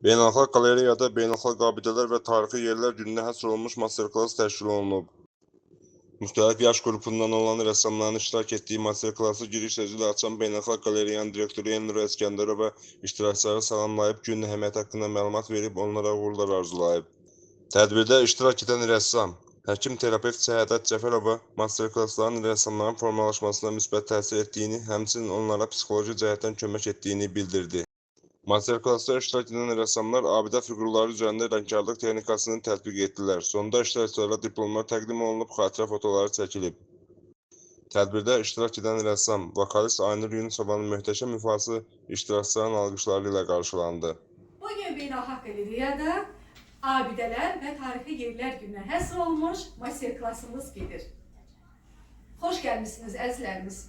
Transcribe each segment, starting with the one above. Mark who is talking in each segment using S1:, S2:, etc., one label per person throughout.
S1: Beynəlxalq qalereyada beynəlxalq abidələr və tarixi yerlər gününə həsr olunmuş master-klass təşkil olunub. Müxtəlif yaş qrupundan olan rəssamların iştirak etdiyi master-klassı giriş sözü ilə açan Beynəlxalq Qalereyanın direktoru Elnur Əskəndərova iştirakçıları salamlayıb günün əhəmiyyəti haqqında məlumat verib onlara uğurlar arzulayıb. Tədbirdə iştirak edən rəssam, həkim terapevt Səadət Cəfərova master-klassların rəssamların formalaşmasına müsbət təsir etdiyini, həmçinin onlara psixoloji cəhətdən kömək etdiyini bildirdi. Master-klassda iştirak edən rəssamlar abidə fiqurları üzərində rəngkarlıq texnikasını tətbiq etdilər. Sonda iştirakçılara diplomlar təqdim olunub, xatirə fotoları çəkilib. Tədbirdə iştirak edən rəssam, vokalist Aynur Yunusovanın möhtəşəm ifası iştirakçıların alqışları ilə qarşılandı.
S2: Bugün Beynəlxalq Qalereyada abidələr və tarixi yerlər gününə həsr olmuş master-klassımız gedir. Xoş gəlmişsiniz əzizlərimiz.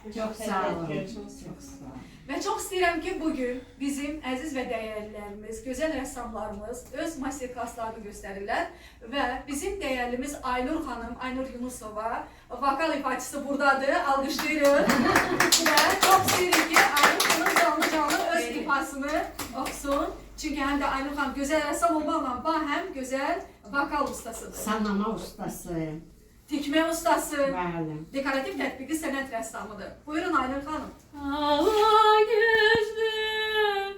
S3: Çox sağ olun. Çox sağ olun.
S2: Və çox istəyirəm ki, bugün bizim əziz və dəyərlilərimiz, gözəl rəssamlarımız öz master-klasslarını göstərirlər və bizim dəyərlimiz Aynur xanım, Aynur Yunusova, vokal ifaçısı buradadır, alqışlayırıq. Və çox istəyirik ki, Aynur xanım canlı öz ifasını oxusun. Çünki həm də Aynur xanım gözəl rəssam olmaqla həm gözəl vokal ustasıdır.
S3: Sanama ustası.
S2: Tikmə ustası,
S3: Bəli.
S2: dekorativ tətbiqi sənət rəssamıdır. Buyurun Aynur xanım.
S4: Ala gözlüm,